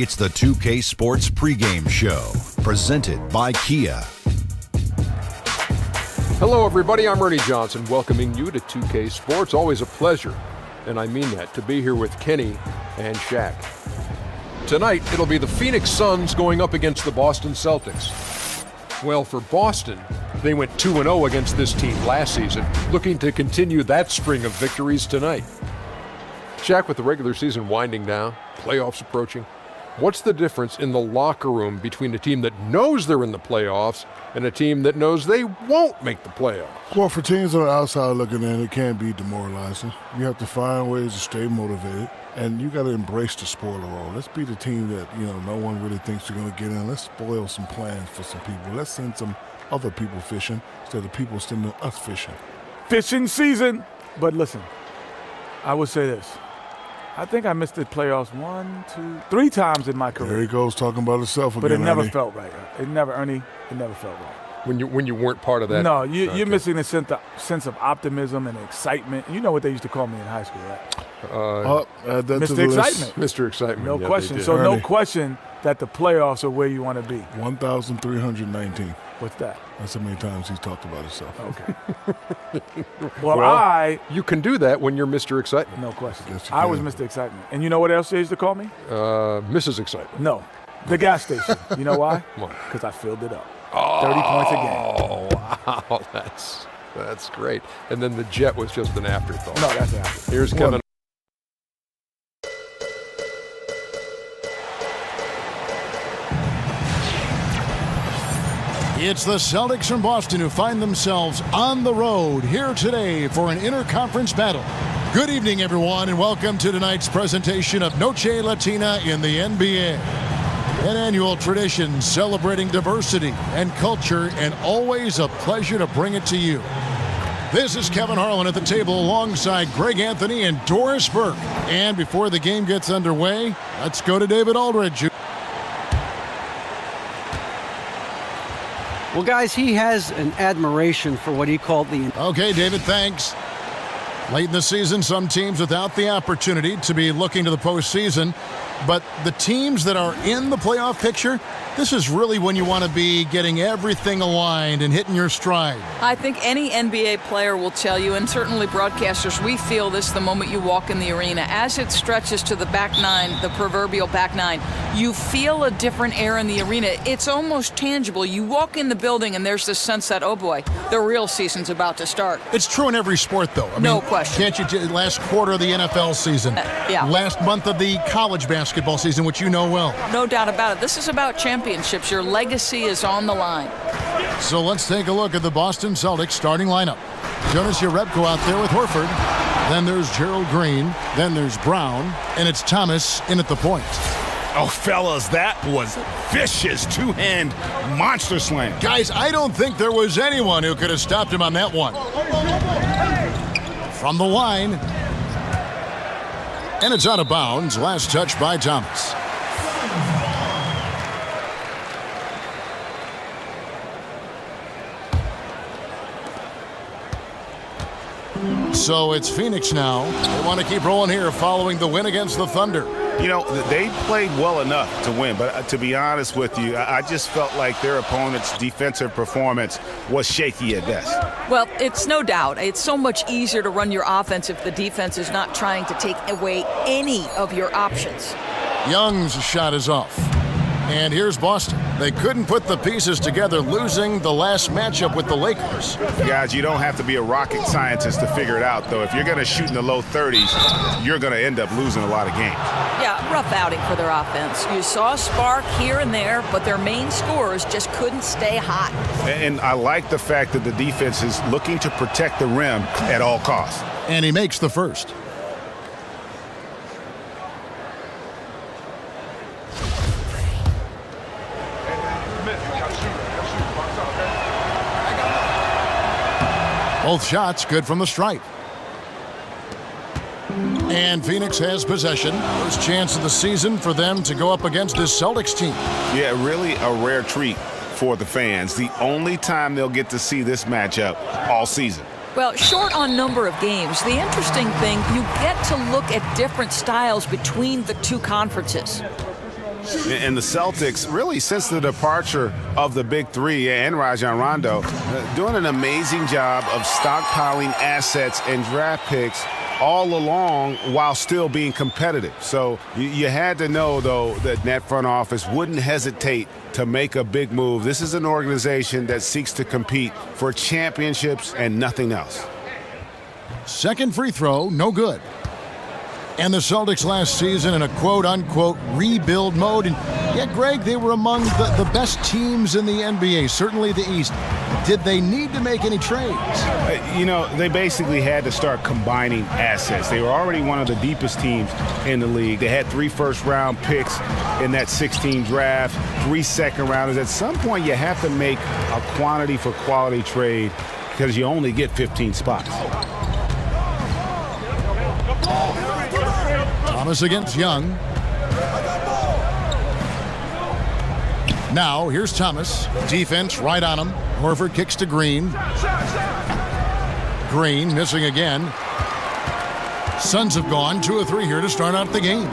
It's the 2K Sports pregame show, presented by Kia. Hello, everybody. I'm Ernie Johnson, welcoming you to 2K Sports. Always a pleasure, and I mean that, to be here with Kenny and Shaq. Tonight, it'll be the Phoenix Suns going up against the Boston Celtics. Well, for Boston, they went 2-0 against this team last season, looking to continue that string of victories tonight. Shaq, with the regular season winding down, playoffs approaching, what's the difference in the locker room between a team that knows they're in the playoffs and a team that knows they won't make the playoffs? Well, for teams on the outside looking in, it can be demoralizing. You have to find ways to stay motivated, and you got to embrace the spoiler role. Let's be the team that, no one really thinks you're going to get in. Let's spoil some plans for some people. Let's send some other people fishing instead of people sending us fishing. Fishing season. But listen, I would say this. I think I missed the playoffs 1, 2, 3 times in my career. There he goes talking about himself again. But it never Ernie. felt right. It never felt right. When you weren't part of that? No, you're missing the sense of optimism and excitement. You know what they used to call me in high school, right? Add that to Mr. the list. Excitement. Mr. Excitement. No Yeah, question. they So did. no Ernie. question that the playoffs are where you want to be. 1,319. What's that? That's how many times he's talked about himself. Okay. Well, you can do that when you're Mr. Excitement. no question. Yes, you I was can. Mr. Excitement. And you know what else they used to call me? Mrs. Excitement. No. The gas station. You know why? Why? Because I filled it up. 30 points a game. Oh, wow, that's great. And then the jet was just an afterthought. No, that's after. Here's Kevin. It's the Celtics from Boston who find themselves on the road here today for an interconference battle. Good evening, everyone, and welcome to tonight's presentation of Noche Latina in the NBA. An annual tradition celebrating diversity and culture, and always a pleasure to bring it to you. This is Kevin Harlan at the table alongside Greg Anthony and Doris Burke. And before the game gets underway, let's go to David Aldridge. Well, guys, he has an admiration for what he called the... Okay, David, thanks. Late in the season, some teams without the opportunity to be looking to the postseason. But the teams that are in the playoff picture, this is really when you want to be getting everything aligned and hitting your stride. I think any NBA player will tell you, and certainly broadcasters, we feel this the moment you walk in the arena. As it stretches to the back nine, the proverbial back nine, you feel a different air in the arena. It's almost tangible. You walk in the building and there's this sense that, oh boy, the real season's about to start. It's true in every sport, though. No question. Can't you, last quarter of the NFL season, yeah. Last month of the college basketball season, which you know well. No doubt about it. This is about championships. Your legacy is on the line. So let's take a look at the Boston Celtics starting lineup. Jonas Jerebko out there with Horford. Then there's Gerald Green. Then there's Brown. And it's Thomas in at the point. Oh, fellas, that was vicious two-hand monster slam. Guys, I don't think there was anyone who could have stopped him on that one. From the line. And it's out of bounds. Last touch by Thomas. So it's Phoenix now. They want to keep rolling here following the win against the Thunder. You know, they played well enough to win, but to be honest with you, I just felt like their opponent's defensive performance was shaky at best. Well, it's no doubt. It's so much easier to run your offense if the defense is not trying to take away any of your options. Young's shot is off. And here's Boston. They couldn't put the pieces together, losing the last matchup with the Lakers. Guys, you don't have to be a rocket scientist to figure it out, though. If you're going to shoot in the low 30s, you're going to end up losing a lot of games. Yeah, rough outing for their offense. You saw a spark here and there, but their main scorers just couldn't stay hot. And I like the fact that the defense is looking to protect the rim at all costs. And he makes the first. Both shots good from the stripe. And Phoenix has possession. First chance of the season for them to go up against this Celtics team. Yeah, really a rare treat for the fans. The only time they'll get to see this matchup all season. Well, short on number of games. The interesting thing, you get to look at different styles between the two conferences. And the Celtics, really since the departure of the big three and Rajon Rondo, doing an amazing job of stockpiling assets and draft picks all along while still being competitive. So you had to know, though, that front office wouldn't hesitate to make a big move. This is an organization that seeks to compete for championships and nothing else. Second free throw, no good. And the Celtics last season in a quote-unquote rebuild mode. And yet, Greg, they were among the best teams in the NBA, certainly the East. Did they need to make any trades? You know, they basically had to start combining assets. They were already one of the deepest teams in the league. They had 3 first-round picks in that 16 draft, 3 second-rounders. At some point, you have to make a quantity-for-quality trade because you only get 15 spots. Thomas against Young. Now, here's Thomas. Defense right on him. Horford kicks to Green. Green missing again. Suns have gone 2 of 3 here to start out the game.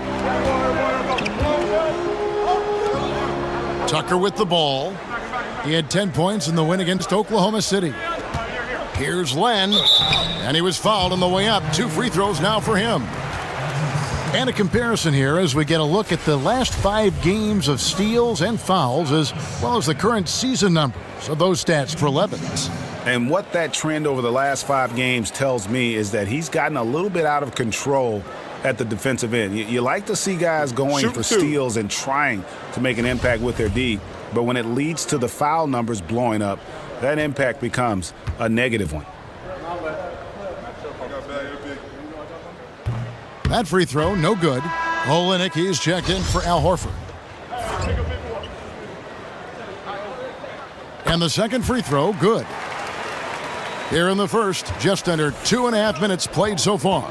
Tucker with the ball. He had 10 points in the win against Oklahoma City. Here's Len, and he was fouled on the way up. 2 free throws now for him. And a comparison here as we get a look at the last 5 games of steals and fouls, as well as the current season numbers of those stats for Levens. And what that trend over the last 5 games tells me is that he's gotten a little bit out of control at the defensive end. You like to see guys going for steals and trying to make an impact with their D, but when it leads to the foul numbers blowing up, that impact becomes a negative one. That free throw, no good. Olynyk, he's checked in for Al Horford. And the second free throw, good. Here in the first, just under 2.5 minutes played so far.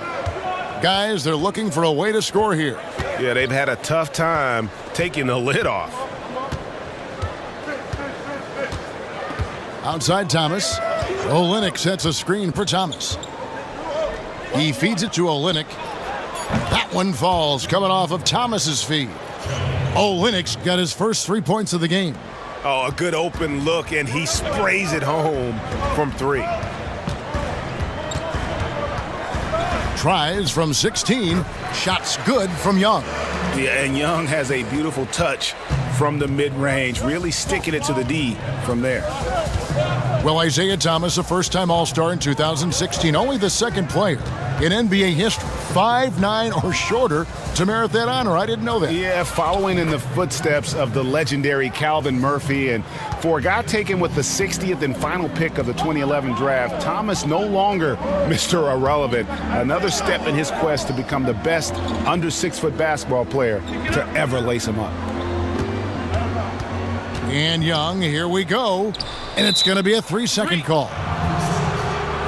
Guys, they're looking for a way to score here. Yeah, they've had a tough time taking the lid off. Outside Thomas. Olynyk sets a screen for Thomas. He feeds it to Olynyk. That one falls, coming off of Thomas's feed. Olynyk's got his first 3 points of the game. Oh, a good open look, and he sprays it home from 3. Tries from 16. Shots good from Young. Yeah, and Young has a beautiful touch from the mid-range, really sticking it to the D from there. Well, Isaiah Thomas, a first-time All-Star in 2016, only the second player in NBA history 5'9" or shorter to merit that honor. I didn't know that. Yeah, following in the footsteps of the legendary Calvin Murphy. And for a guy taken with the 60th and final pick of the 2011 draft, Thomas no longer Mr. Irrelevant. Another step in his quest to become the best under 6-foot basketball player to ever lace him up. And Young, here we go. And it's going to be a 3-second call.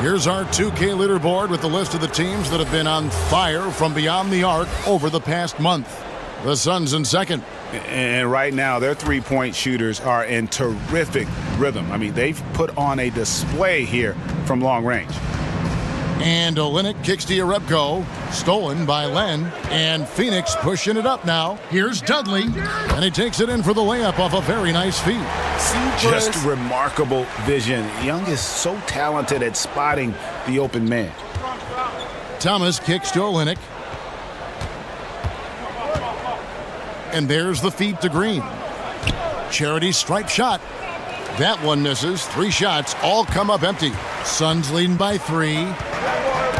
Here's our 2K leaderboard with the list of the teams that have been on fire from beyond the arc over the past month. The Suns in second. And right now, their three-point shooters are in terrific rhythm. I mean, they've put on a display here from long range. And Olynyk kicks to Jerebko. Stolen by Len. And Phoenix pushing it up now. Here's Dudley. And he takes it in for the layup off a very nice feed. Just remarkable vision. Young is so talented at spotting the open man. Thomas kicks to Olynyk. And there's the feed to Green. Charity stripe shot. That one misses. 3 shots all come up empty. Suns leading by 3.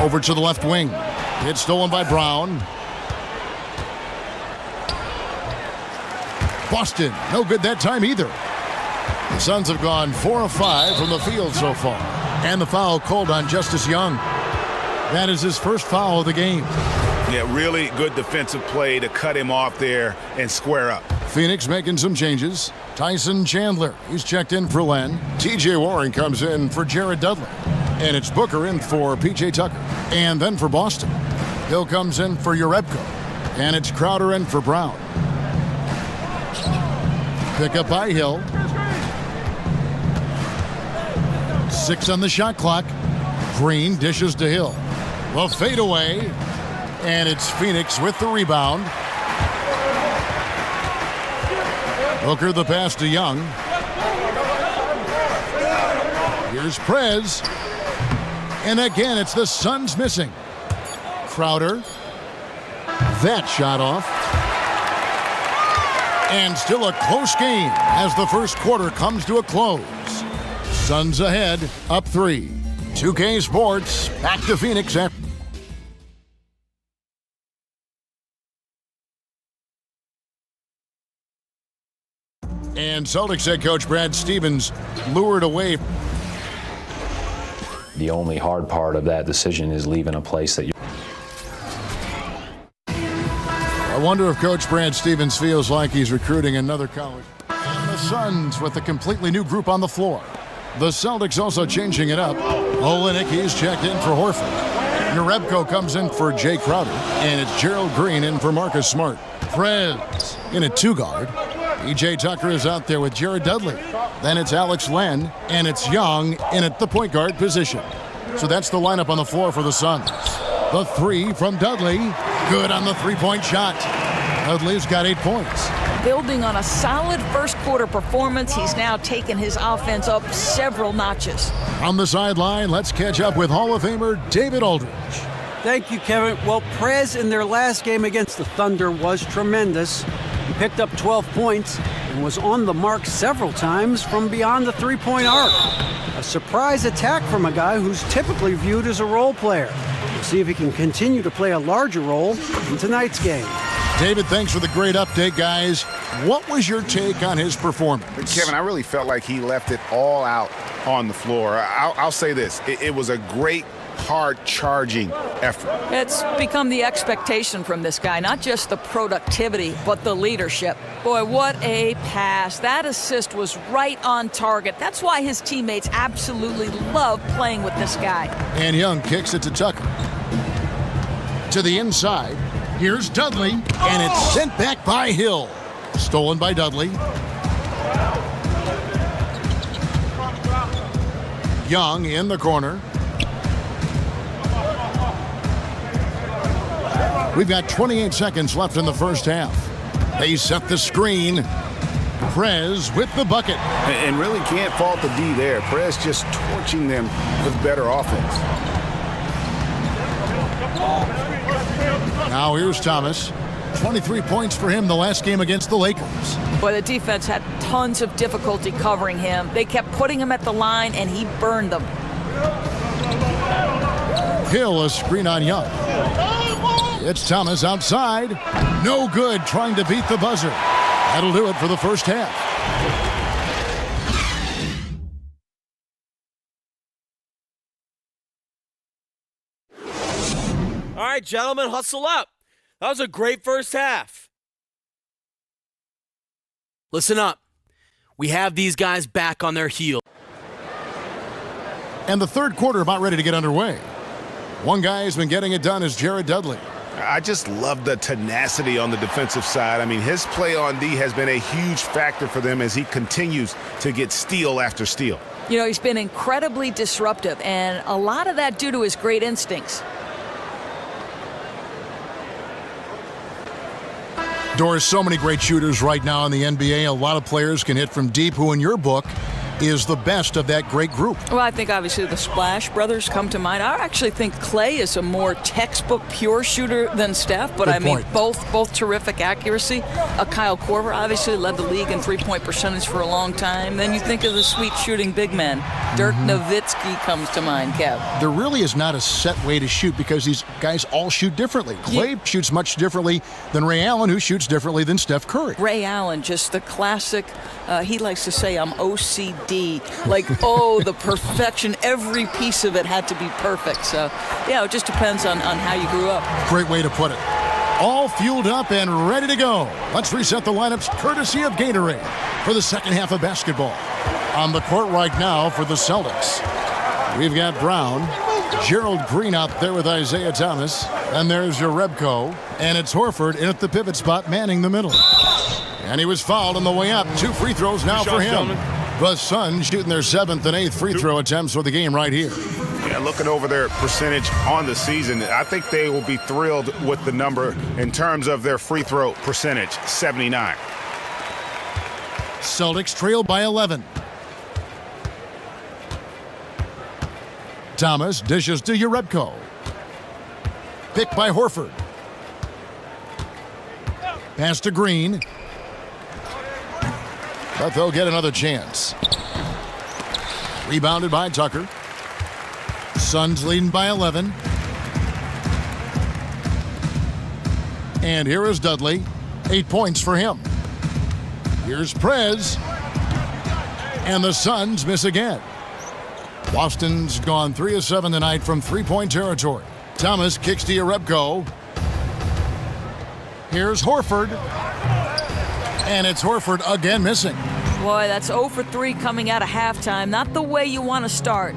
Over to the left wing. It's stolen by Brown. Boston, no good that time either. The Suns have gone 4 of 5 from the field so far. And the foul called on Justice Young. That is his first foul of the game. Yeah, really good defensive play to cut him off there and square up. Phoenix making some changes. Tyson Chandler, he's checked in for Len. TJ Warren comes in for Jared Dudley. And it's Booker in for PJ Tucker. And then for Boston, Hill comes in for Jerebko. And it's Crowder in for Brown. Pick up by Hill. 6 on the shot clock. Green dishes to Hill. The fadeaway. And it's Phoenix with the rebound. Booker the pass to Young. Here's Prez. And again, it's the Suns missing. Crowder. That shot off. And still a close game as the first quarter comes to a close. Suns ahead, up 3. 2K Sports, back to Phoenix after. And Celtics head coach Brad Stevens lured away. The only hard part of that decision is leaving a place that you. I wonder if Coach Brad Stevens feels like he's recruiting another college. And the Suns with a completely new group on the floor. The Celtics also changing it up. Olynyk, he's checked in for Horford. Jerebko comes in for Jay Crowder. And it's Gerald Green in for Marcus Smart. Prez in a 2-guard. PJ Tucker is out there with Jared Dudley. Then it's Alex Len, and it's Young in at the point guard position. So that's the lineup on the floor for the Suns. The 3 from Dudley. Good on the 3-point shot. Dudley's got 8 points. Building on a solid first quarter performance, he's now taken his offense up several notches. On the sideline, let's catch up with Hall of Famer David Aldridge. Thank you, Kevin. Well, Prez in their last game against the Thunder was tremendous. He picked up 12 points and was on the mark several times from beyond the 3-point arc. A surprise attack from a guy who's typically viewed as a role player. We'll see if he can continue to play a larger role in tonight's game. David, thanks for the great update, guys. What was your take on his performance? Kevin, I really felt like he left it all out on the floor. I'll say this. It was a great, hard-charging effort. It's become the expectation from this guy, not just the productivity, but the leadership. Boy, what a pass. That assist was right on target. That's why his teammates absolutely love playing with this guy. And Young kicks it to Tucker. To the inside. Here's Dudley, and it's sent back by Hill. Stolen by Dudley. Young in the corner. We've got 28 seconds left in the first half. They set the screen. Prez with the bucket. And really can't fault the D there. Prez just torching them with better offense. Now here's Thomas. 23 points for him the last game against the Lakers. Boy, the defense had tons of difficulty covering him. They kept putting him at the line, and he burned them. Hill, a screen on Young. It's Thomas outside. No good, trying to beat the buzzer. That'll do it for the first half. All right, gentlemen, hustle up. That was a great first half. Listen up. We have these guys back on their heels. And the third quarter about ready to get underway. One guy who's been getting it done is Jared Dudley. I just love the tenacity on the defensive side. I mean, his play on D has been a huge factor for them as he continues to get steal after steal. You know, he's been incredibly disruptive, and a lot of that due to his great instincts. Doris, so many great shooters right now in the NBA. A lot of players can hit from deep. Who in your book is the best of that great group? Well, I think obviously the Splash Brothers come to mind. I actually think Clay is a more textbook pure shooter than Steph, but Good I mean point. both terrific accuracy. Kyle Korver obviously led the league in three-point percentage for a long time. Then you think of the sweet shooting big men. Dirk Nowitzki comes to mind, Kev. There really is not a set way to shoot because these guys all shoot differently. Clay shoots much differently than Ray Allen, who shoots differently than Steph Curry. Ray Allen, just the classic, he likes to say I'm OCD. Like, oh, the perfection. Every piece of it had to be perfect. So, yeah, it just depends on how you grew up. Great way to put it. All fueled up and ready to go. Let's reset the lineups courtesy of Gatorade for the second half of basketball. On the court right now for the Celtics, we've got Brown, Gerald Green out there with Isaiah Thomas, and there's Jerebko, and it's Horford in at the pivot spot manning the middle. And he was fouled on the way up. 2 free throws now for him. The Suns shooting their 7th and 8th free throw attempts for the game right here. Yeah, looking over their percentage on the season, I think they will be thrilled with the number in terms of their free throw percentage, 79. Celtics trail by 11. Thomas dishes to Jerebko. Picked by Horford. Pass to Green. But they'll get another chance. Rebounded by Tucker. Suns leading by 11. And here is Dudley. 8 points for him. Here's Prez. And the Suns miss again. Boston's gone 3 of 7 tonight from three-point territory. Thomas kicks to Jerebko. Here's Horford. And it's Horford again missing. Boy, that's 0 for 3 coming out of halftime. Not the way you want to start.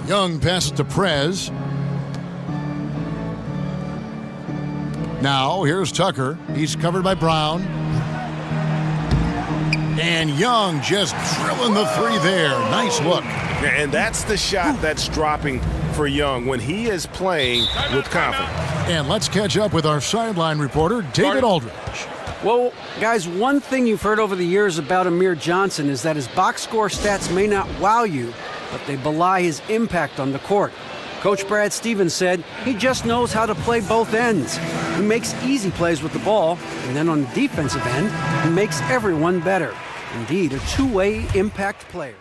Young passes to Prez. Now here's Tucker. He's covered by Brown. And Young just drilling the three there. Nice look. And that's the shot that's dropping for Young when he is playing with confidence. And let's catch up with our sideline reporter, David Aldridge. Well, guys, one thing you've heard over the years about Amir Johnson is that his box score stats may not wow you, but they belie his impact on the court. Coach Brad Stevens said he just knows how to play both ends. He makes easy plays with the ball, and then on the defensive end, he makes everyone better. Indeed, a two-way impact player.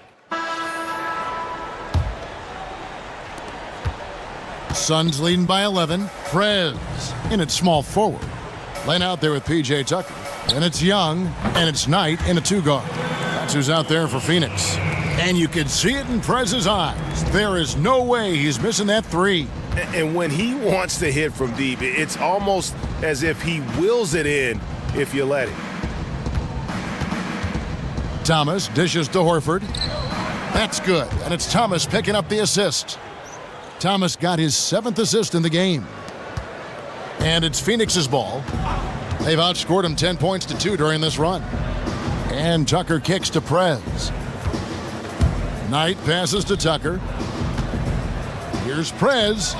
Suns leading by 11. Prez in at small forward. Laying out there with P.J. Tucker. And it's Young, and it's Knight in a two-guard. That's who's out there for Phoenix. And you can see it in Prez's eyes. There is no way he's missing that three. And when he wants to hit from deep, it's almost as if he wills it in if you let him. Thomas dishes to Horford. That's good, and it's Thomas picking up the assist. Thomas got his 7th assist in the game. And it's Phoenix's ball. They've outscored him 10 points to 2 during this run. And Tucker kicks to Prez. Knight passes to Tucker. Here's Prez.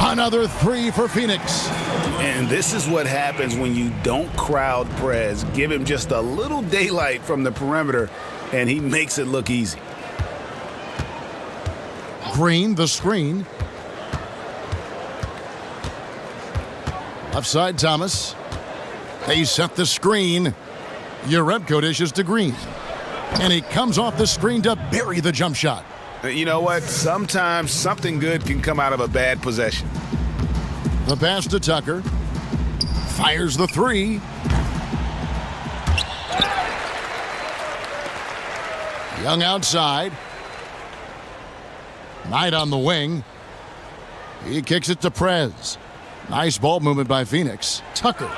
Another three for Phoenix. And this is what happens when you don't crowd Prez. Give him just a little daylight from the perimeter, and he makes it look easy. Green, the screen. Upside Thomas. They set the screen. Jerebko dishes to Green. And he comes off the screen to bury the jump shot. You know what? Sometimes something good can come out of a bad possession. The pass to Tucker. Fires the three. Young outside. Knight on the wing. He kicks it to Prez. Nice ball movement by Phoenix. Tucker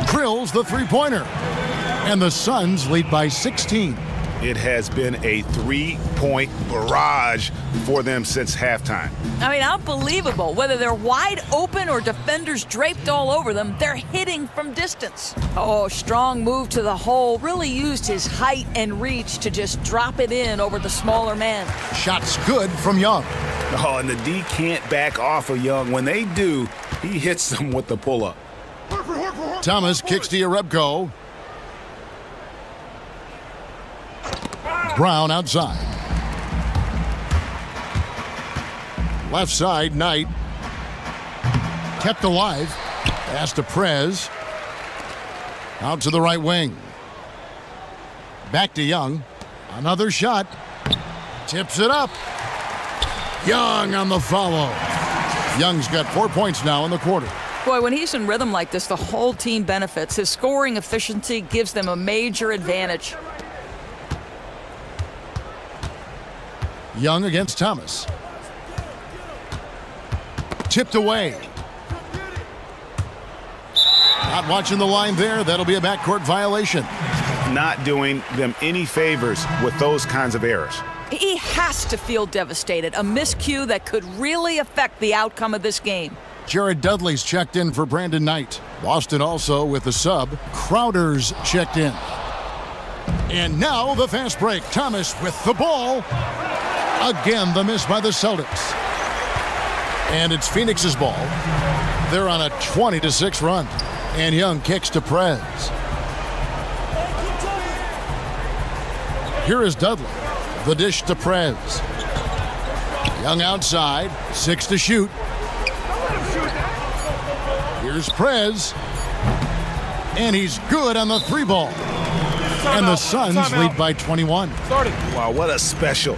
drills the three-pointer. And the Suns lead by 16. It has been a 3-point barrage for them since halftime. I mean, unbelievable. Whether they're wide open or defenders draped all over them, they're hitting from distance. Oh, strong move to the hole. Really used his height and reach to just drop it in over the smaller man. Shots good from Young. Oh, and the D can't back off of Young. When they do, he hits them with the pull-up. Thomas kicks to Yarebko. Brown outside. Left side, Knight. Kept alive. Pass to Prez. Out to the right wing. Back to Young. Another shot. Tips it up. Young on the follow. Young's got 4 points now in the quarter. Boy, when he's in rhythm like this, the whole team benefits. His scoring efficiency gives them a major advantage. Young against Thomas. Tipped away. Not watching the line there. That'll be a backcourt violation. Not doing them any favors with those kinds of errors. He has to feel devastated. A miscue that could really affect the outcome of this game. Jared Dudley's checked in for Brandon Knight. Boston also with the sub. Crowder's checked in. And now the fast break. Thomas with the ball. Again, the miss by the Celtics. And it's Phoenix's ball. They're on a 20-6 run. And Young kicks to Prez. Here is Dudley. The dish to Prez. Young outside. 6 to shoot. Here's Prez. And he's good on the three ball. And the Suns lead by 21. Wow, what a special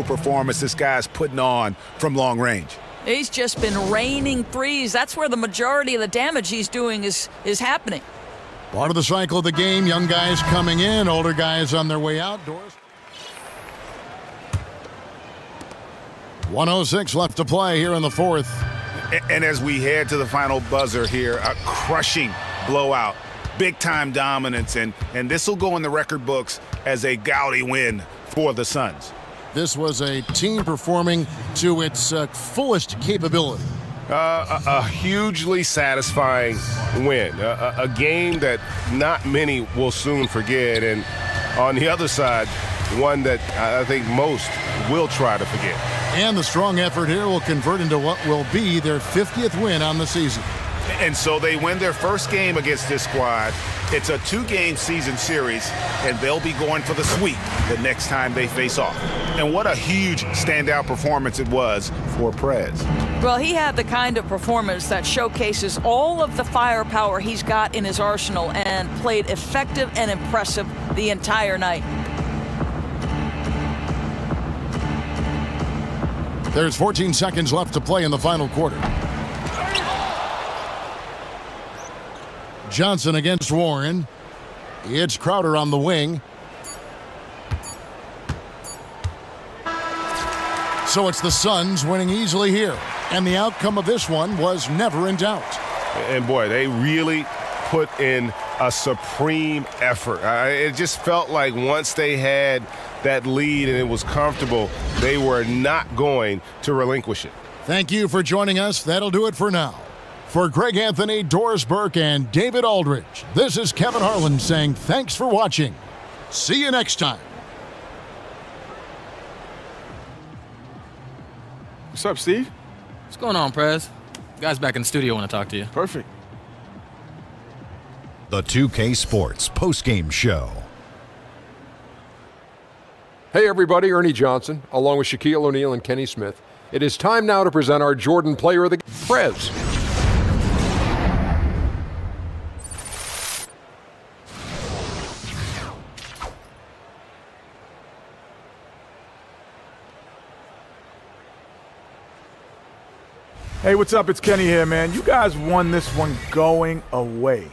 performance this guy's putting on from long range. He's just been raining threes. That's where the majority of the damage he's doing is happening. Part of the cycle of the game. Young guys coming in, older guys on their way out. Doors. 1:06 left to play here in the fourth. And as we head to the final buzzer here, a crushing blowout. Big-time dominance, and this will go in the record books as a gaudy win for the Suns. This was a team performing to its fullest capability. A hugely satisfying win. A game that not many will soon forget, and on the other side, one that I think most will try to forget. And the strong effort here will convert into what will be their 50th win on the season. And so they win their first game against this squad. It's a 2-game season series, and they'll be going for the sweep the next time they face off. And what a huge standout performance it was for Prez. Well, he had the kind of performance that showcases all of the firepower he's got in his arsenal and played effective and impressive the entire night. There's 14 seconds left to play in the final quarter. Johnson against Warren. It's Crowder on the wing. So it's the Suns winning easily here. And the outcome of this one was never in doubt. And boy, they really put in a supreme effort. It just felt like once they had that lead and it was comfortable, they were not going to relinquish it. Thank you for joining us. That'll do it for now. For Greg Anthony, Doris Burke, and David Aldridge, this is Kevin Harlan saying thanks for watching. See you next time. What's up, Steve? What's going on, Prez? Guys back in the studio want to talk to you. Perfect. The 2K Sports postgame show. Hey everybody, Ernie Johnson, along with Shaquille O'Neal and Kenny Smith. It is time now to present our Jordan Player of the Game, Prez. Hey, what's up? It's Kenny here, man. You guys won this one going away.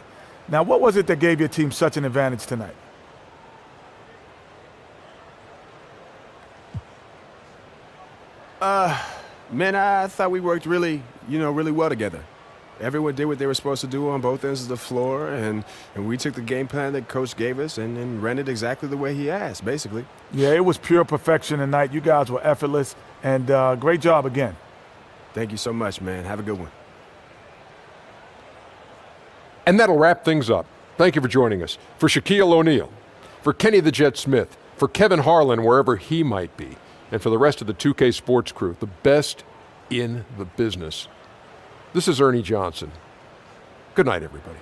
Now, what was it that gave your team such an advantage tonight? Man, I thought we worked really well together. Everyone did what they were supposed to do on both ends of the floor, and we took the game plan that Coach gave us and ran it exactly the way he asked, basically. Yeah, it was pure perfection tonight. You guys were effortless, and great job again. Thank you so much, man. Have a good one. And that'll wrap things up. Thank you for joining us. For Shaquille O'Neal, for Kenny the Jet Smith, for Kevin Harlan, wherever he might be, and for the rest of the 2K Sports crew, the best in the business. This is Ernie Johnson. Good night, everybody.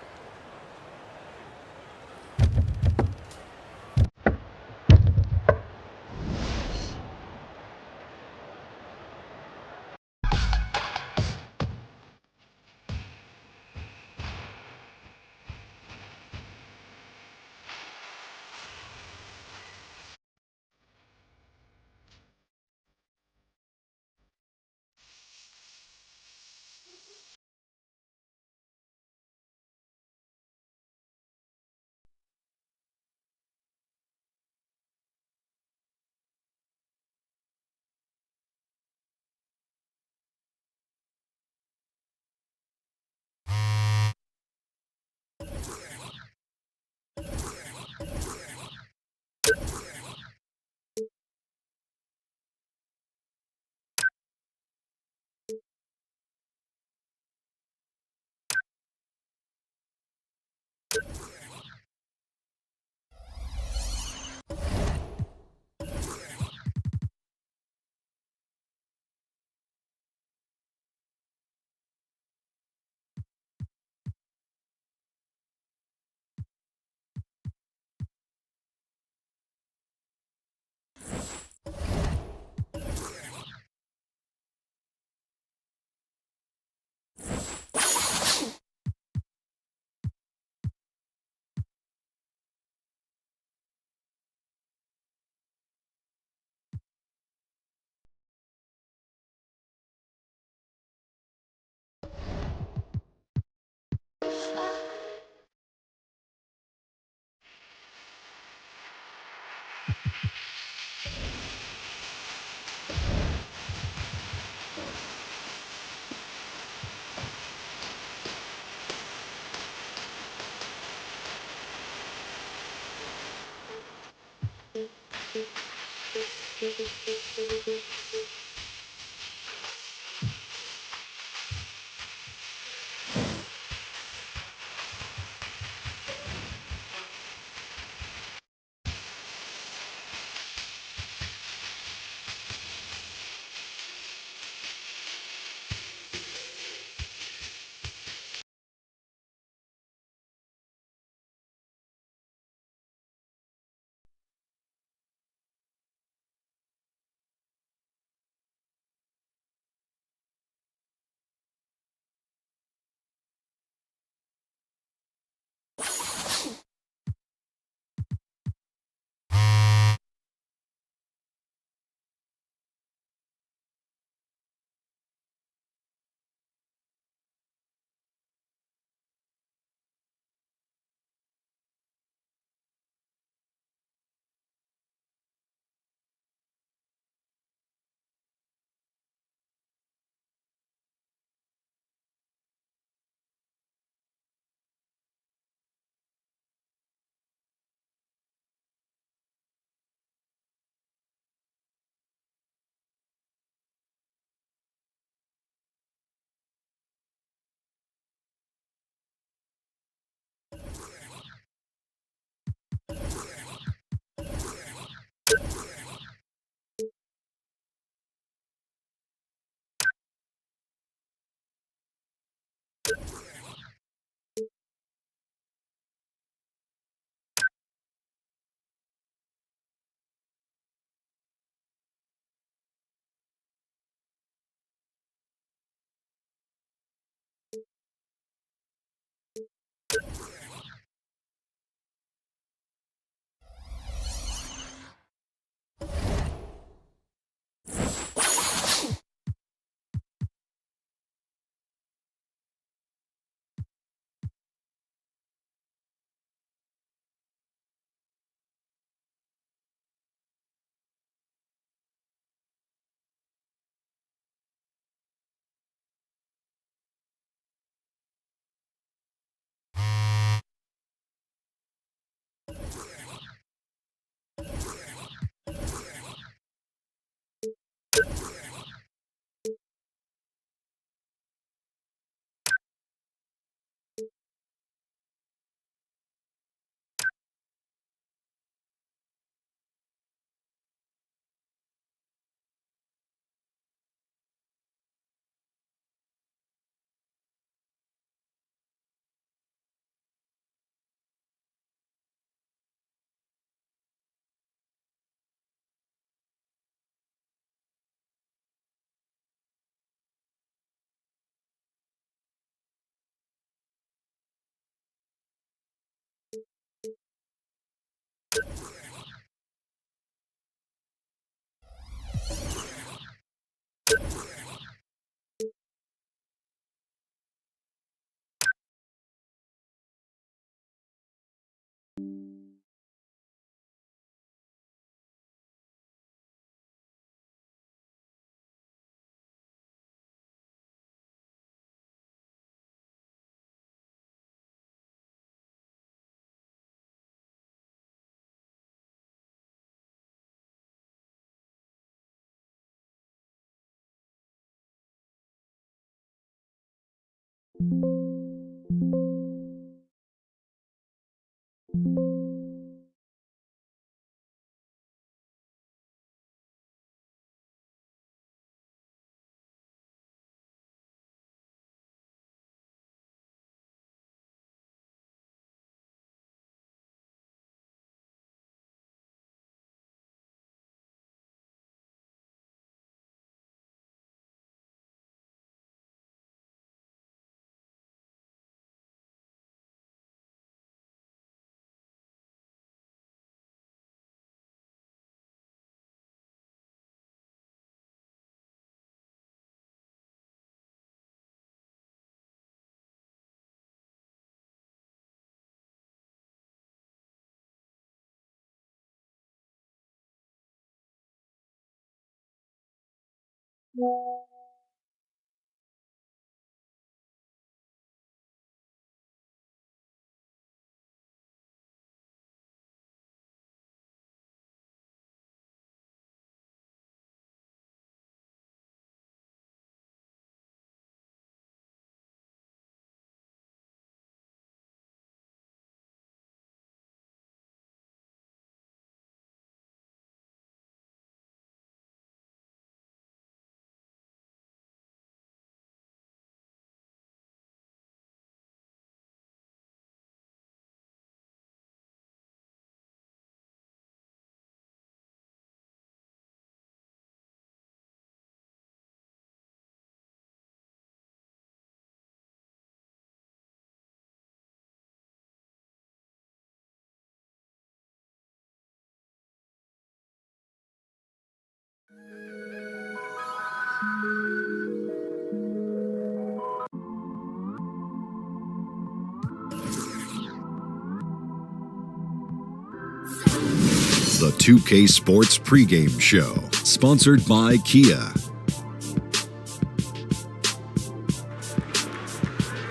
The 2K Sports pregame show, sponsored by Kia.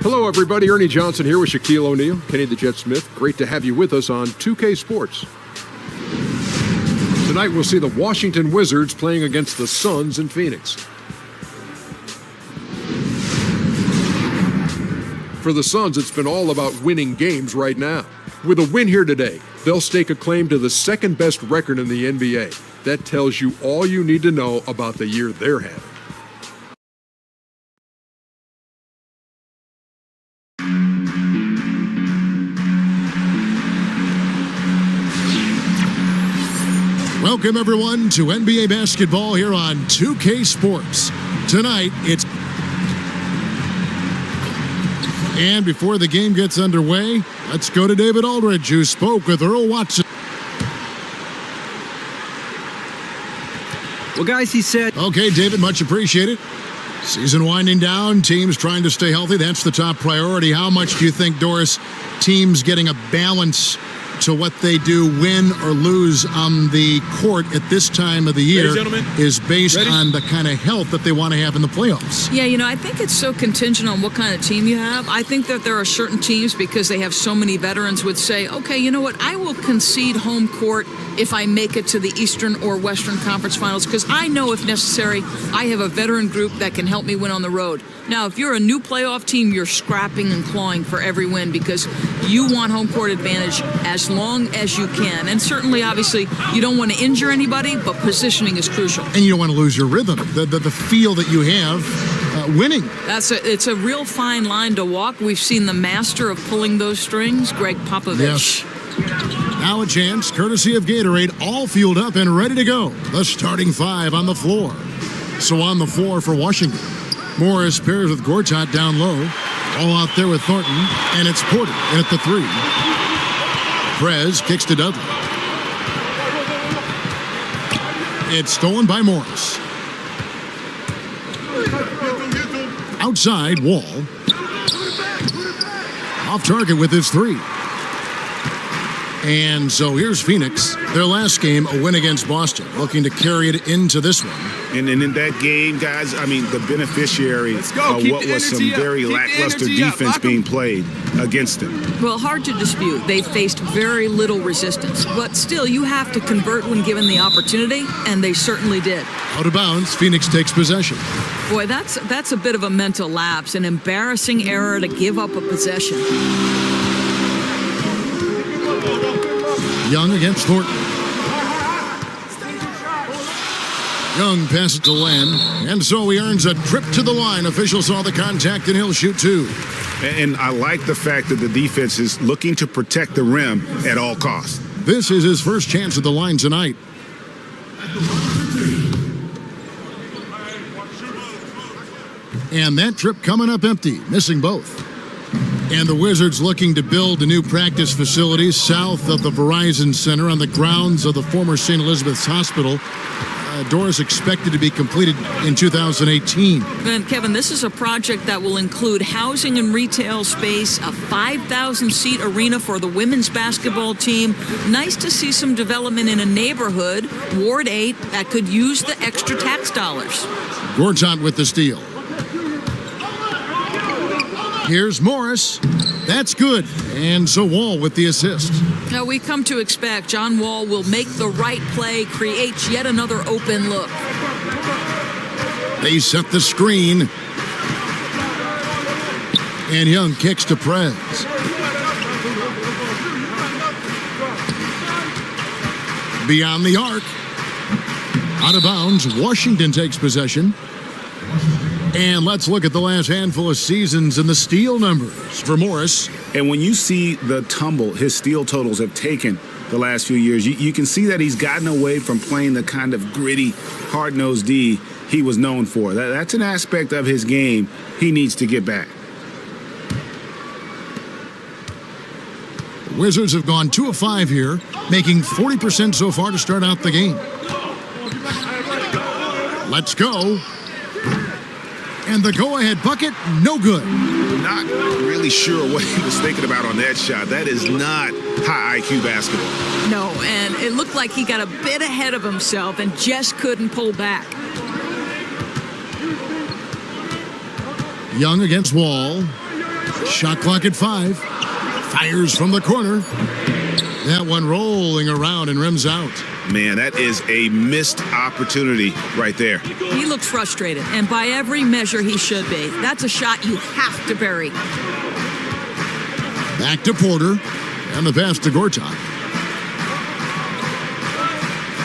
Hello, everybody. Ernie Johnson here with Shaquille O'Neal, Kenny the Jet Smith. Great to have you with us on 2K Sports. Tonight, we'll see the Washington Wizards playing against the Suns in Phoenix. For the Suns, it's been all about winning games right now. With a win here today, they'll stake a claim to the second-best record in the NBA. That tells you all you need to know about the year they're having. Welcome, everyone, to NBA basketball here on 2K Sports. Tonight, it's... And before the game gets underway, let's go to David Aldridge, who spoke with Earl Watson. Well, guys, he said... Okay, David, much appreciated. Season winding down, teams trying to stay healthy. That's the top priority. How much do you think, Doris, teams getting a balance to what they do, win or lose on the court at this time of the year, is based on the kind of health that they want to have in the playoffs? Yeah, you know, I think it's so contingent on what kind of team you have. I think that there are certain teams, because they have so many veterans, would say, okay, you know what, I will concede home court if I make it to the Eastern or Western Conference Finals, because I know if necessary, I have a veteran group that can help me win on the road. Now, if you're a new playoff team, you're scrapping and clawing for every win because you want home court advantage as long as you can. And certainly, obviously, you don't want to injure anybody, but positioning is crucial. And you don't want to lose your rhythm, the feel that you have winning. It's a real fine line to walk. We've seen the master of pulling those strings, Greg Popovich. Yes. Now a chance, courtesy of Gatorade, all fueled up and ready to go. The starting five on the floor. So on the floor for Washington, Morris pairs with Gortat down low. All out there with Thornton, and it's Porter in at the three. Prez kicks to Dudley. It's stolen by Morris. Outside, Wall. Off target with his 3. And so here's Phoenix. Their last game, a win against Boston, looking to carry it into this one. And in that game, guys, I mean, the beneficiary of what was some very lackluster defense being played against them. Well, hard to dispute. They faced very little resistance. But still, you have to convert when given the opportunity, and they certainly did. Out of bounds, Phoenix takes possession. Boy, that's a bit of a mental lapse, an embarrassing error to give up a possession. Young against Thornton. Young passes to Len, and so he earns a trip to the line. Officials saw the contact, and he'll shoot 2. And I like the fact that the defense is looking to protect the rim at all costs. This is his first chance at the line tonight. And that trip coming up empty, missing both. And the Wizards looking to build a new practice facility south of the Verizon Center on the grounds of the former St. Elizabeth's Hospital. Doors expected to be completed in 2018. And Kevin, this is a project that will include housing and retail space, a 5,000-seat arena for the women's basketball team. Nice to see some development in a neighborhood, Ward 8, that could use the extra tax dollars. Gortat with the steal. Here's Morris. That's good. And so Wall with the assist. Now we come to expect John Wall will make the right play, creates yet another open look. They set the screen. And Young kicks to Prez. Beyond the arc. Out of bounds. Washington takes possession. And let's look at the last handful of seasons and the steal numbers for Morris. And when you see the tumble his steal totals have taken the last few years, you can see that he's gotten away from playing the kind of gritty, hard-nosed D he was known for. That's an aspect of his game he needs to get back. The Wizards have gone 2 of 5 here, making 40% so far to start out the game. Let's go. And the go-ahead bucket, no good. Not really sure what he was thinking about on that shot. That is not high IQ basketball. No, and it looked like he got a bit ahead of himself and just couldn't pull back. Young against Wall. Shot clock at 5. Fires from the corner. That one rolling around and rims out. Man, that is a missed opportunity right there. He looks frustrated, and by every measure he should be. That's a shot you have to bury. Back to Porter, and the pass to Gortat.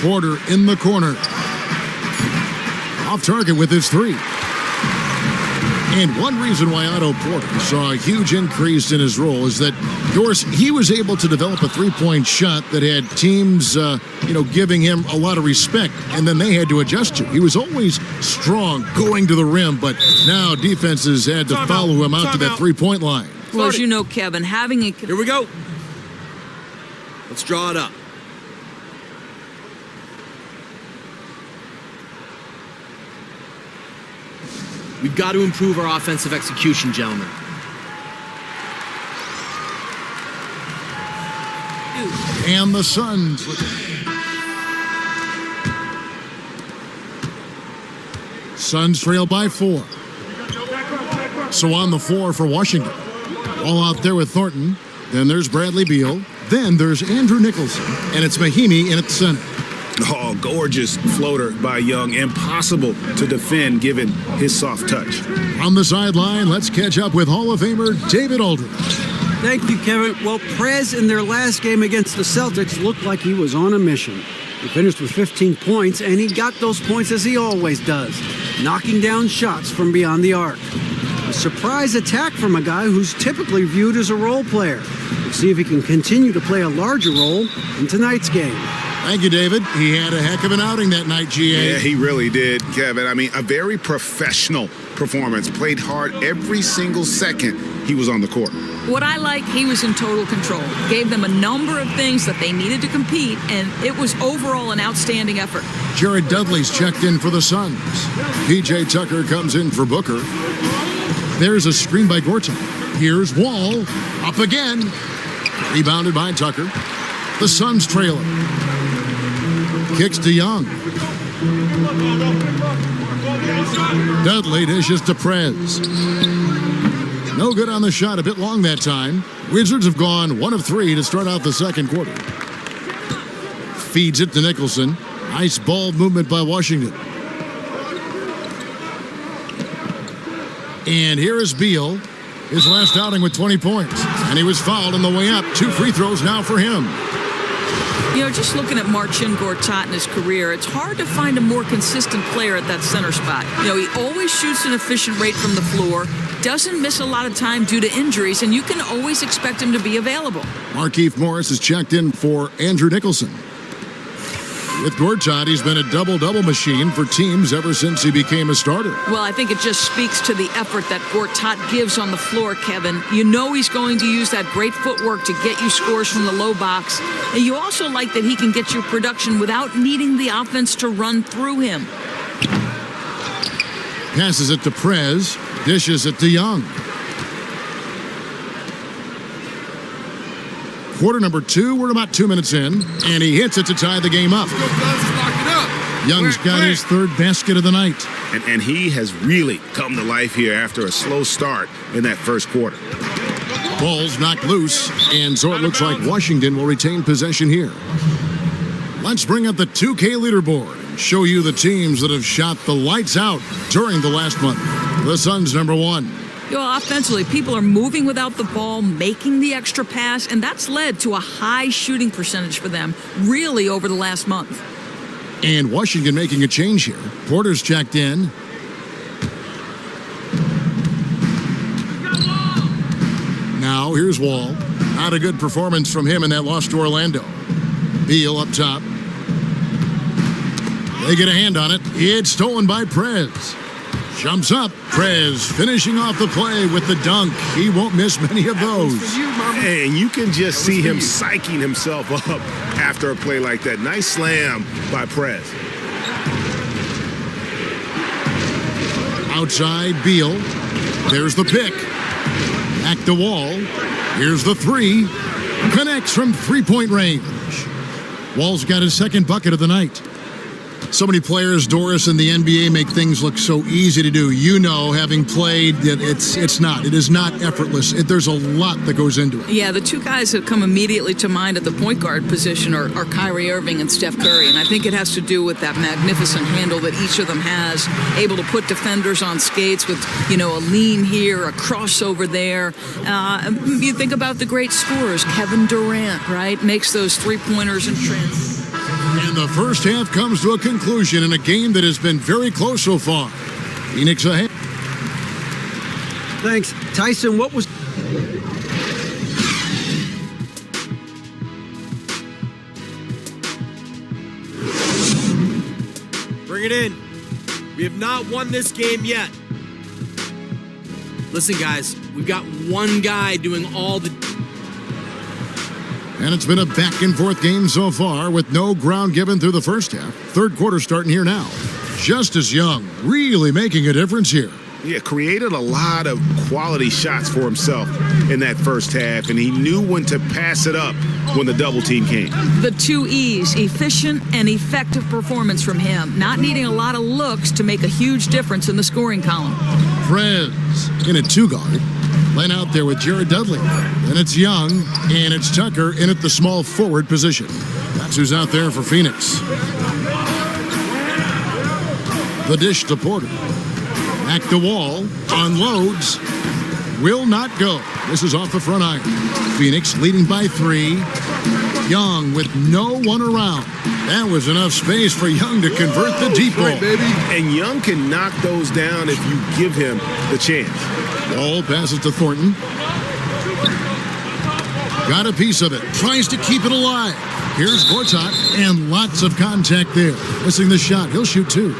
Porter in the corner. Off target with his 3. And one reason why Otto Porter saw a huge increase in his role is that, Doris, he was able to develop a three-point shot that had teams, giving him a lot of respect, and then they had to adjust to. He was always strong going to the rim, but now defenses had to follow him out to that three-point line. Well, as you know, Kevin, having a... Here we go. Let's draw it up. We've got to improve our offensive execution, gentlemen. And the Suns. Suns trail by 4. So on the floor for Washington. All out there with Thornton. Then there's Bradley Beal. Then there's Andrew Nicholson. And it's Mahimi in at the center. Oh, gorgeous floater by Young. Impossible to defend given his soft touch. On the sideline, let's catch up with Hall of Famer David Aldridge. Thank you, Kevin. Well, Prez in their last game against the Celtics looked like he was on a mission. He finished with 15 points, and he got those points as he always does, knocking down shots from beyond the arc. A surprise attack from a guy who's typically viewed as a role player. We'll see if he can continue to play a larger role in tonight's game. Thank you, David. He had a heck of an outing that night, GA. Yeah, he really did, Kevin. I mean, a very professional performance. Played hard every single second he was on the court. What I like, he was in total control. Gave them a number of things that they needed to compete, and it was overall an outstanding effort. Jared Dudley's checked in for the Suns. P.J. Tucker comes in for Booker. There's a screen by Gortat. Here's Wall. Up again. Rebounded by Tucker. The Suns trailing. Kicks to Young. Dudley dishes to Prez. No good on the shot, a bit long that time. Wizards have gone 1 of 3 to start out the second quarter. Feeds it to Nicholson. Nice ball movement by Washington. And here is Beal. His last outing with 20 points. And he was fouled on the way up. 2 free throws now for him. You know, just looking at Marcin Gortat in his career, it's hard to find a more consistent player at that center spot. You know, he always shoots an efficient rate from the floor, doesn't miss a lot of time due to injuries, and you can always expect him to be available. Markieff Morris is checked in for Andrew Nicholson. With Gortat, he's been a double-double machine for teams ever since he became a starter. Well, I think it just speaks to the effort that Gortat gives on the floor, Kevin. You know he's going to use that great footwork to get you scores from the low box. And you also like that he can get you production without needing the offense to run through him. Passes it to Prez, dishes it to Young. Quarter number 2, we're about 2 minutes in, and he hits it to tie the game up. Young's got his 3rd basket of the night. And he has really come to life here after a slow start in that first quarter. Ball's knocked loose, and so it looks like Washington will retain possession here. Let's bring up the 2K leaderboard and show you the teams that have shot the lights out during the last month. The Suns, number 1. You know, offensively, people are moving without the ball, making the extra pass, and that's led to a high shooting percentage for them, really, over the last month. And Washington making a change here. Porter's checked in. Now, here's Wall. Not a good performance from him in that loss to Orlando. Beal up top. They get a hand on it. It's stolen by Prez. Jumps up. Prez finishing off the play with the dunk. He won't miss many of those. And you can just see him psyching himself up after a play like that. Nice slam by Prez. Outside, Beal. There's the pick. Back to Wall. Here's the 3. Connects from 3-point range. Wall's got his 2nd bucket of the night. So many players, Doris, in the NBA make things look so easy to do. You know, having played, that it's not. It is not effortless. There's a lot that goes into it. Yeah, the 2 guys that come immediately to mind at the point guard position are Kyrie Irving and Steph Curry. And I think it has to do with that magnificent handle that each of them has, able to put defenders on skates with, you know, a lean here, a crossover there. You think about the great scorers, Kevin Durant, right? Makes those 3-pointers and trans. And the first half comes to a conclusion in a game that has been very close so far. Phoenix ahead. Thanks. Tyson, what was... Bring it in. We have not won this game yet. Listen, guys, we've got one guy doing all the... And it's been a back-and-forth game so far with no ground given through the first half. 3rd quarter starting here now. Justice Young really making a difference here. Yeah, created a lot of quality shots for himself in that first half, and he knew when to pass it up when the double team came. The 2 E's, efficient and effective performance from him. Not needing a lot of looks to make a huge difference in the scoring column. Prez in a 2-guard. Laying out there with Jared Dudley. Then it's Young, and it's Tucker in at the small forward position. That's who's out there for Phoenix. The dish to Porter. Back to Wall. Unloads. Will not go. This is off the front iron. Phoenix leading by 3. Young with no one around. That was enough space for Young to convert the deep ball. Right, baby. And Young can knock those down if you give him the chance. Wall passes to Thornton. Got a piece of it. Tries to keep it alive. Here's Gortat, and lots of contact there. Missing the shot. He'll shoot 2.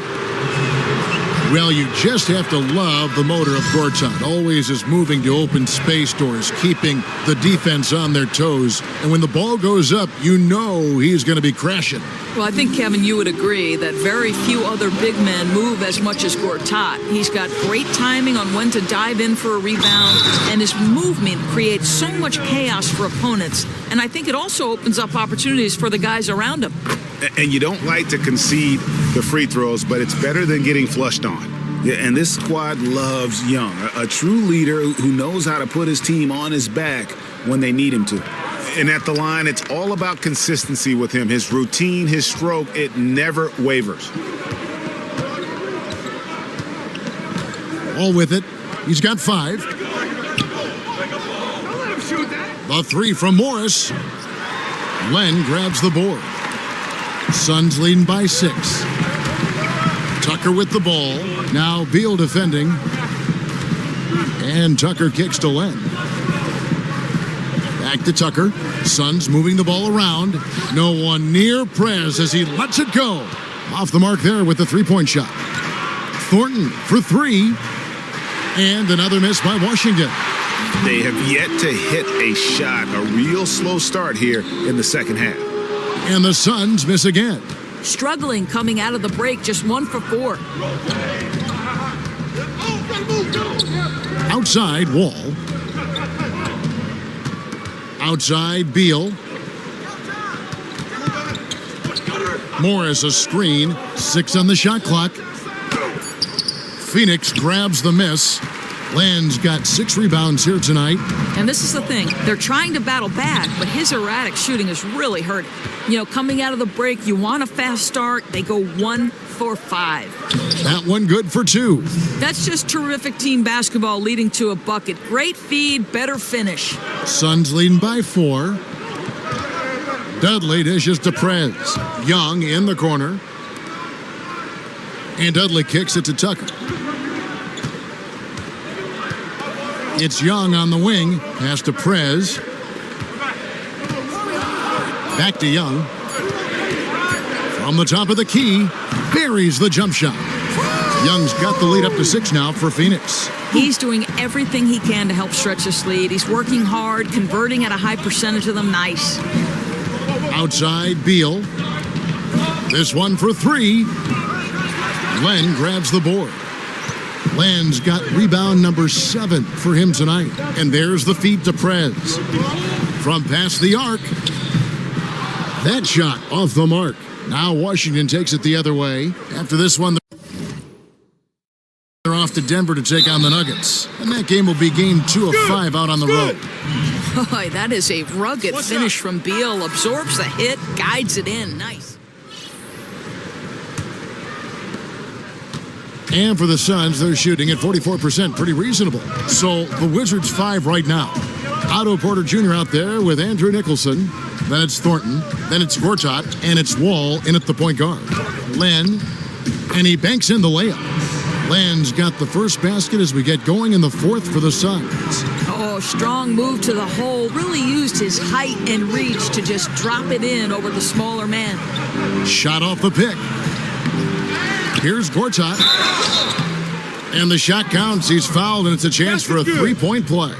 Well, you just have to love the motor of Gortat. Always is moving to open space doors, keeping the defense on their toes. And when the ball goes up, you know he's going to be crashing. Well, I think, Kevin, you would agree that very few other big men move as much as Gortat. He's got great timing on when to dive in for a rebound, and his movement creates so much chaos for opponents. And I think it also opens up opportunities for the guys around him. And you don't like to concede the free throws, but it's better than getting flushed on. Yeah, and this squad loves Young, a true leader who knows how to put his team on his back when they need him to. And at the line, it's all about consistency with him. His routine, his stroke, it never wavers. All with it. He's got 5. The 3 from Morris. Len grabs the board. Suns leading by 6. Tucker with the ball. Now Beal defending. And Tucker kicks to Len. Back to Tucker. Suns moving the ball around. No one near Prez as he lets it go. Off the mark there with the three-point shot. Thornton for 3. And another miss by Washington. They have yet to hit a shot. A real slow start here in the second half. And the Suns miss again. Struggling coming out of the break, just 1 for 4. Outside, Wall. Outside, Beal. Morris a screen. 6 on the shot clock. Phoenix grabs the miss. Len's got 6 rebounds here tonight. And this is the thing. They're trying to battle back, but his erratic shooting is really hurting. You know, coming out of the break, you want a fast start. They go 1 for 5. That one good for 2. That's just terrific team basketball leading to a bucket. Great feed, better finish. Suns leading by 4. Dudley dishes to Prez. Young in the corner. And Dudley kicks it to Tucker. It's Young on the wing. Pass to Prez. Back to Young. From the top of the key. Buries the jump shot. Young's got the lead up to 6 now for Phoenix. He's doing everything he can to help stretch this lead. He's working hard, converting at a high percentage of them. Nice. Outside, Beal. This one for 3. Len grabs the board. Len's got rebound number 7 for him tonight. And there's the feed to Prez. From past the arc. That shot off the mark. Now Washington takes it the other way. After this one, they're off to Denver to take on the Nuggets. And that game will be game 2 of 5 out on the road. Boy, that is a rugged finish from Beal. Absorbs the hit, guides it in. Nice. And for the Suns, they're shooting at 44%. Pretty reasonable. So the Wizards 5 right now. Otto Porter Jr. out there with Andrew Nicholson. Then it's Thornton. Then it's Gortat. And it's Wall in at the point guard. Len. And he banks in the layup. Len's got the first basket as we get going in the 4th for the Suns. Oh, strong move to the hole. Really used his height and reach to just drop it in over the smaller man. Shot off the pick. Here's Gortat. And the shot counts. He's fouled, and it's a chance for a 3-point play.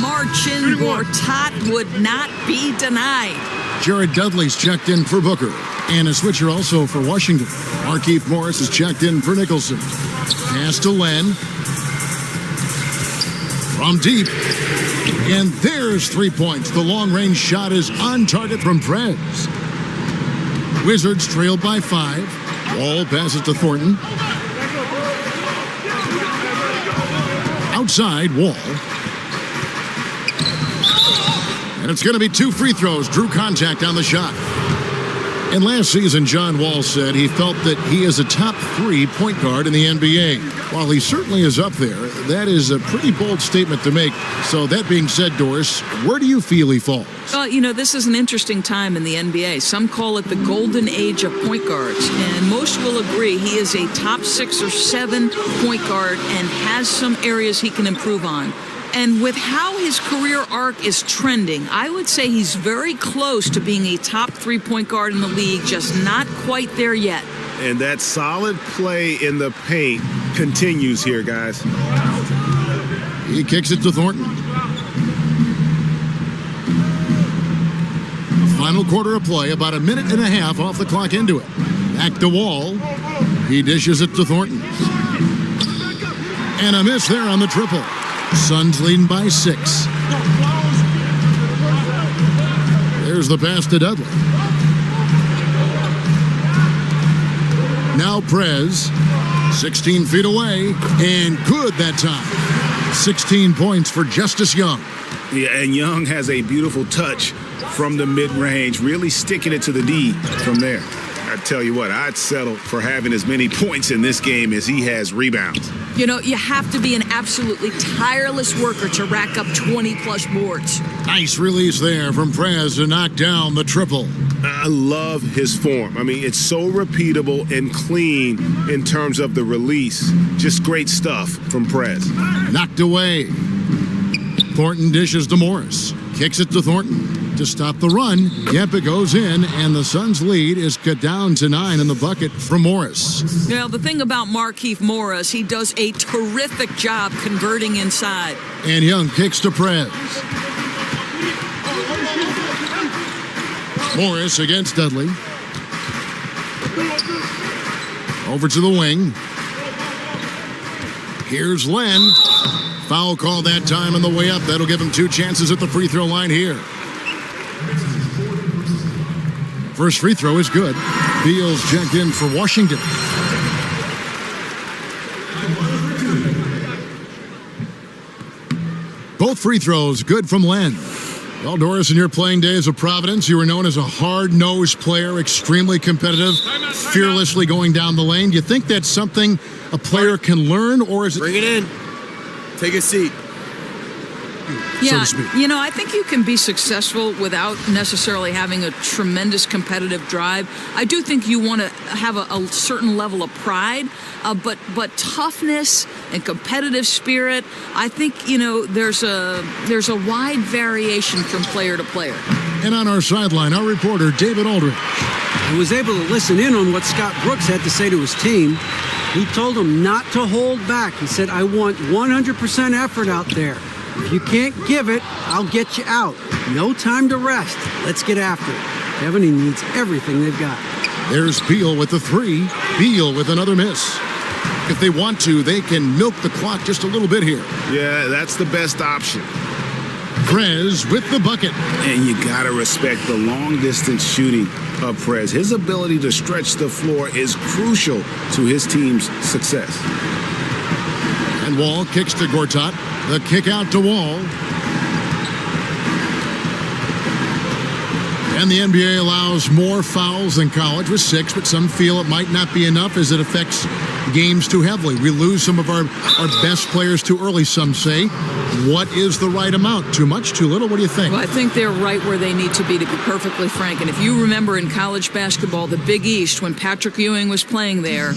Marcin Gortat would not be denied. Jared Dudley's checked in for Booker. And a switcher also for Washington. Markieff Morris is checked in for Nicholson. Pass to Len. From deep. And there's 3 points. The long-range shot is on target from Prez. Wizards trailed by 5. Wall passes to Thornton. Outside, Wall. And it's going to be 2 free throws. Drew contact on the shot. And last season, John Wall said he felt that he is a top 3 point guard in the NBA. While he certainly is up there, that is a pretty bold statement to make. So that being said, Doris, where do you feel he falls? You know, this is an interesting time in the NBA. Some call it the golden age of point guards. And most will agree he is a top 6 or 7 point guard and has some areas he can improve on. And with how his career arc is trending, I would say he's very close to being a top 3 point guard in the league, just not quite there yet. And that solid play in the paint continues here, guys. He kicks it to Thornton. Final quarter of play, about a minute and a half off the clock into it. Back to Wall. He dishes it to Thornton. And a miss there on the triple. Suns leading by 6. There's the pass to Dudley. Now Prez, 16 feet away, and good that time. 16 points for Justice Young. Yeah, and Young has a beautiful touch from the mid-range, really sticking it to the D from there. I tell you what, I'd settle for having as many points in this game as he has rebounds. You know, you have to be an absolutely tireless worker to rack up 20-plus boards. Nice release there from Prez to knock down the triple. I love his form. I mean, it's so repeatable and clean in terms of the release. Just great stuff from Prez. Knocked away. Thornton dishes to Morris. Kicks it to Thornton. To stop the run, yep, it goes in, and the Suns' lead is cut down to 9 in the bucket from Morris. You know, the thing about Markieff Morris, he does a terrific job converting inside. And Young kicks to Prez. Morris against Dudley. Over to the wing. Here's Len. Foul call that time on the way up. That'll give him 2 chances at the free throw line here. First free throw is good. Beal's checked in for Washington. Both free throws good from Len. Well, Doris, in your playing days of Providence, you were known as a hard-nosed player, extremely competitive, fearlessly going down the lane. Do you think that's something a player can learn, or is it... Bring it in. Take a seat. Yeah, so to speak. you know, I think you can be successful without necessarily having a tremendous competitive drive. I do think you want to have a certain level of pride, but toughness and competitive spirit, I think, you know, there's a wide variation from player to player. And on our sideline, our reporter, David Aldridge. He was able to listen in on what Scott Brooks had to say to his team. He told them not to hold back. He said, I want 100% effort out there. If you can't give it, I'll get you out. No time to rest. Let's get after it. Kevin, needs everything they've got. There's Beal with the 3. Beal with another miss. If they want to, they can milk the clock just a little bit here. Yeah, that's the best option. Prez with the bucket. And you got to respect the long-distance shooting of Prez. His ability to stretch the floor is crucial to his team's success. And Wall kicks to Gortat. The kick out to Wall. And the NBA allows more fouls than college with 6, but some feel it might not be enough as it affects games too heavily. We lose some of our best players too early, some say. What is the right amount? Too much, too little? What do you think? Well, I think they're right where they need to be perfectly frank. And if you remember in college basketball, the Big East, when Patrick Ewing was playing there,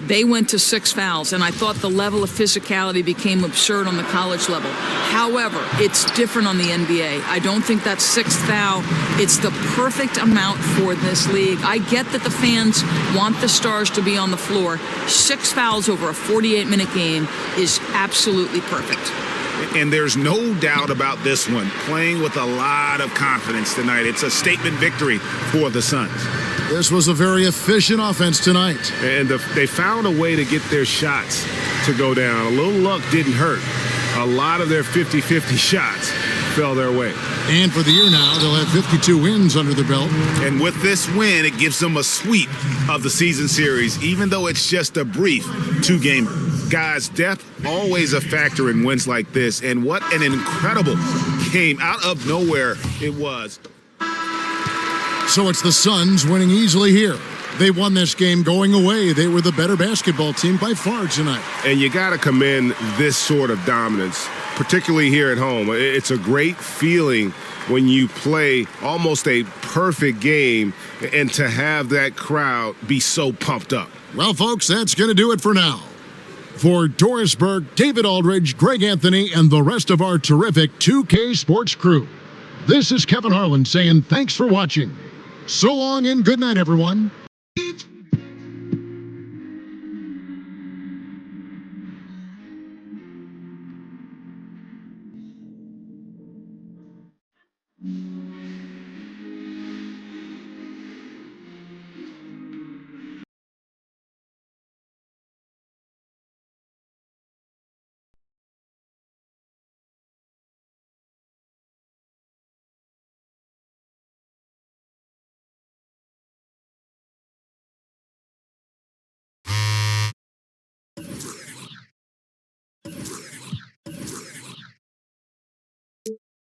they went to 6 fouls. And I thought the level of physicality became absurd on the college level. However, it's different on the NBA. I don't think that 6th foul, it's the perfect amount for this league. I get that the fans want the stars to be on the floor. 6 fouls over a 48-minute game is absolutely perfect. And there's no doubt about this one. Playing with a lot of confidence tonight. It's a statement victory for the Suns. This was a very efficient offense tonight. And they found a way to get their shots to go down. A little luck didn't hurt. A lot of their 50-50 shots fell their way. And for the year now, they'll have 52 wins under their belt. And with this win, it gives them a sweep of the season series, even though it's just a brief 2-gamer. Guys, depth always a factor in wins like this, and what an incredible game out of nowhere it was. So it's the Suns winning easily here. They won this game going away. They were the better basketball team by far tonight. And you got to commend this sort of dominance, particularly here at home. It's a great feeling when you play almost a perfect game and to have that crowd be so pumped up. Well, folks, that's going to do it for now. For Doris Burke, David Aldridge, Greg Anthony, and the rest of our terrific 2K Sports crew, this is Kevin Harlan saying thanks for watching. So long and good night, everyone.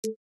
You